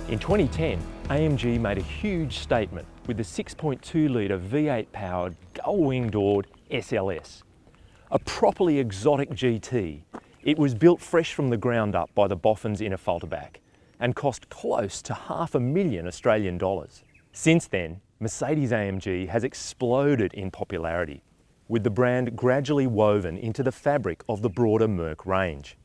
In 2010, AMG made a huge statement with the 6.2 litre V8 powered gullwing-doored SLS. A properly exotic GT, it was built fresh from the ground up by the boffins in Affalterbach and cost close to $500,000 Australian dollars. Since then, Mercedes-AMG has exploded in popularity, with the brand gradually woven into the fabric of the broader Merc range,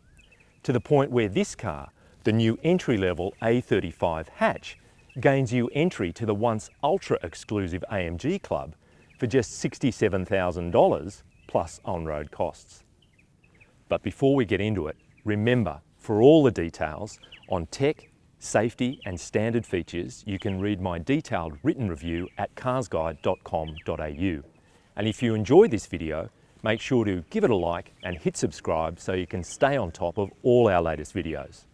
to the point where this car, the new entry-level A35 hatch, gains you entry to the once ultra-exclusive AMG club for just $67,000 plus on-road costs. But before we get into it, remember, for all the details on tech, safety and standard features, you can read my detailed written review at carsguide.com.au. And if you enjoyed this video, make sure to give it a like and hit subscribe so you can stay on top of all our latest videos.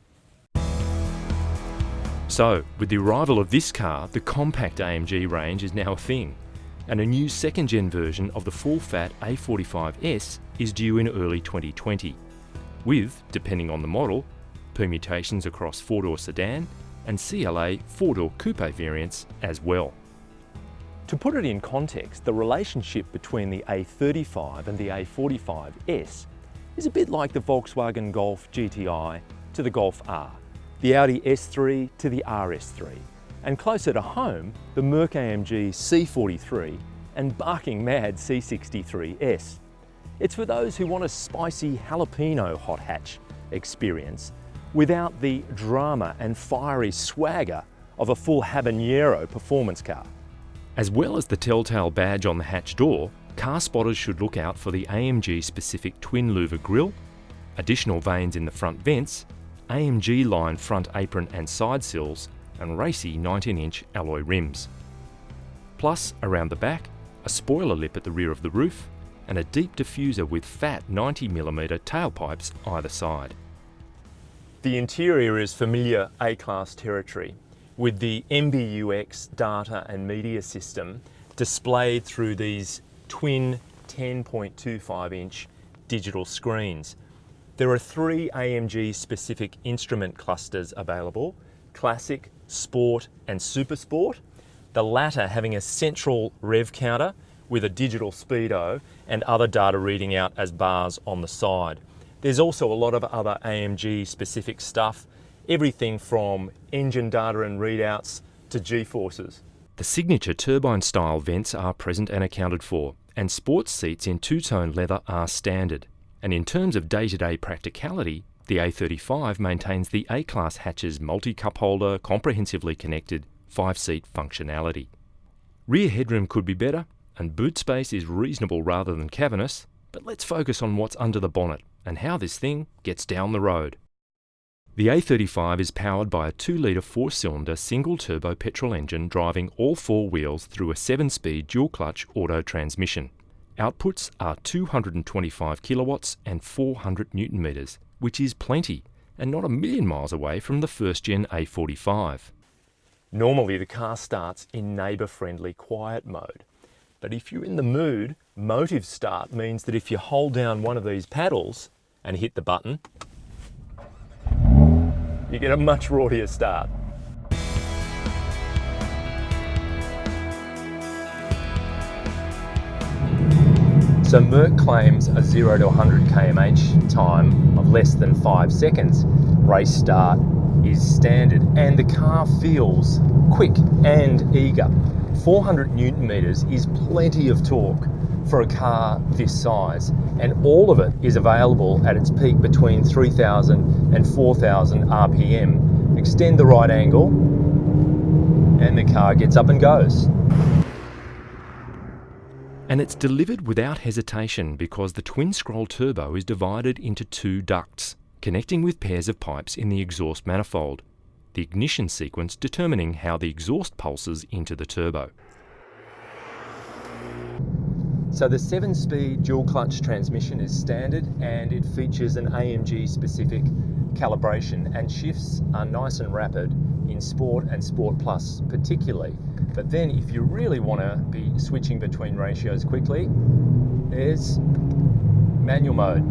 So, with the arrival of this car, the Compact AMG range is now a thing, and a new second-gen version of the full-fat A45S is due in early 2020, with, depending on the model, permutations across four-door sedan and CLA four-door coupe variants as well. To put it in context, the relationship between the A35 and the A45S is a bit like the Volkswagen Golf GTI to the Golf R, the Audi S3 to the RS3, and closer to home, the Merc AMG C43 and barking mad C63S. It's for those who want a spicy jalapeno hot hatch experience without the drama and fiery swagger of a full habanero performance car. As well as the telltale badge on the hatch door, car spotters should look out for the AMG-specific twin louver grille, additional vanes in the front vents, AMG-line front apron and side sills, and racy 19-inch alloy rims. Plus, around the back, a spoiler lip at the rear of the roof, and a deep diffuser with fat 90mm tailpipes either side. The interior is familiar A-Class territory, with the MBUX data and media system displayed through these twin 10.25-inch digital screens. There are 3 AMG-specific instrument clusters available: Classic, Sport and Super Sport, the latter having a central rev counter with a digital speedo and other data reading out as bars on the side. There's also a lot of other AMG-specific stuff, everything from engine data and readouts to G-forces. The signature turbine-style vents are present and accounted for, and sports seats in two-tone leather are standard. And in terms of day-to-day practicality, the A35 maintains the A-Class hatch's multi-cup holder, comprehensively connected 5-seat functionality. Rear headroom could be better, and boot space is reasonable rather than cavernous, but let's focus on what's under the bonnet and how this thing gets down the road. The A35 is powered by a 2-litre 4-cylinder single-turbo petrol engine driving all 4 wheels through a 7-speed dual-clutch auto transmission. Outputs are 225 kilowatts and 400 newton metres, which is plenty, and not a million miles away from the first-gen A45. Normally the car starts in neighbour-friendly quiet mode, but if you're in the mood, motive start means that if you hold down one of these paddles and hit the button, you get a much rortier start. So Merc claims a 0 to 100 km/h time of less than 5 seconds. Race start is standard and the car feels quick and eager. 400 newton meters is plenty of torque for a car this size, and all of it is available at its peak between 3,000 and 4,000 RPM. Extend the right angle and the car gets up and goes. And it's delivered without hesitation because the twin-scroll turbo is divided into 2 ducts, connecting with pairs of pipes in the exhaust manifold, the ignition sequence determining how the exhaust pulses into the turbo. So the 7-speed dual-clutch transmission is standard and it features an AMG-specific calibration, and shifts are nice and rapid in Sport and Sport Plus particularly. But then if you really want to be switching between ratios quickly, there's manual mode.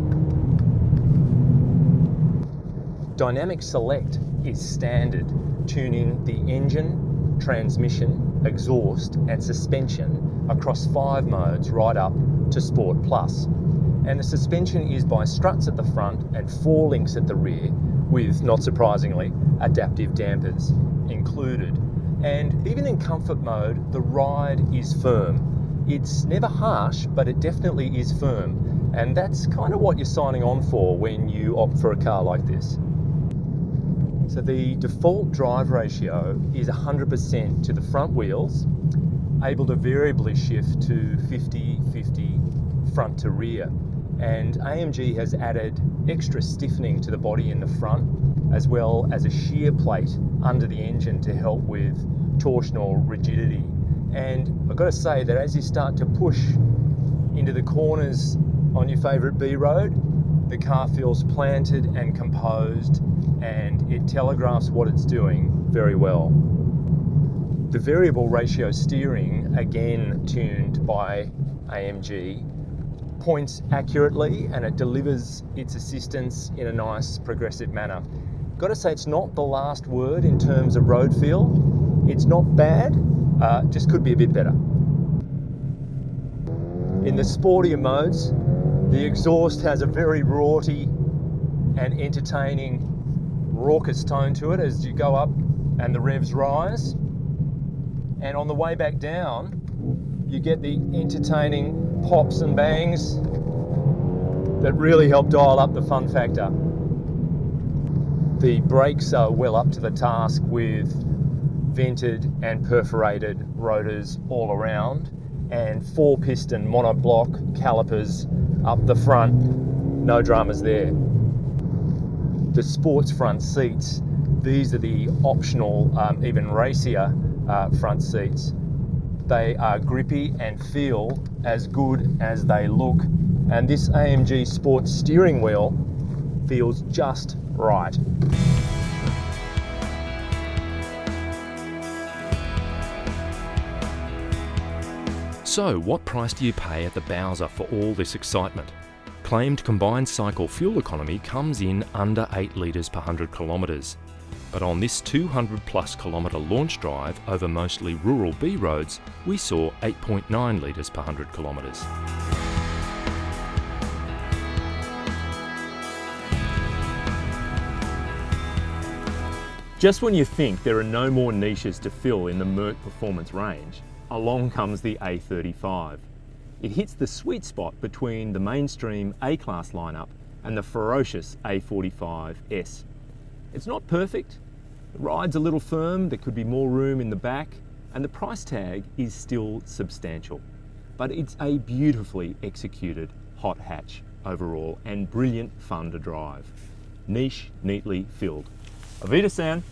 Dynamic Select is standard, tuning the engine, transmission, exhaust and suspension across 5 modes right up to Sport Plus. And the suspension is by struts at the front and 4 links at the rear with, not surprisingly, adaptive dampers included. And even in comfort mode, the ride is firm. It's never harsh, but it definitely is firm. And that's kind of what you're signing on for when you opt for a car like this. So the default drive ratio is 100% to the front wheels, able to variably shift to 50-50 front to rear. And AMG has added extra stiffening to the body in the front, as well as a shear plate under the engine to help with torsional rigidity. And I've got to say that as you start to push into the corners on your favourite B road, the car feels planted and composed, and it telegraphs what it's doing very well. The variable ratio steering, again tuned by AMG, points accurately and it delivers its assistance in a nice progressive manner. Got to say, it's not the last word in terms of road feel. It's not bad, just could be a bit better. In the sportier modes, the exhaust has a very raughty and entertaining raucous tone to it as you go up and the revs rise. And on the way back down, you get the entertaining pops and bangs that really help dial up the fun factor. The brakes are well up to the task with vented and perforated rotors all around, and 4-piston monoblock calipers up the front. No dramas there. The sports front seats, these are the optional, even racier front seats. They are grippy and feel as good as they look. And this AMG Sports steering wheel feels just right. So, what price do you pay at the Bowser for all this excitement? Claimed combined cycle fuel economy comes in under 8 litres per 100 kilometres. But on this 200 plus kilometre launch drive over mostly rural B roads, we saw 8.9 litres per 100 kilometres. Just when you think there are no more niches to fill in the Merc performance range, along comes the A35. It hits the sweet spot between the mainstream A-Class lineup and the ferocious A45S. It's not perfect, the ride's a little firm, there could be more room in the back, and the price tag is still substantial. But it's a beautifully executed hot hatch overall and brilliant fun to drive. Niche, neatly filled. Auf Wiedersehen!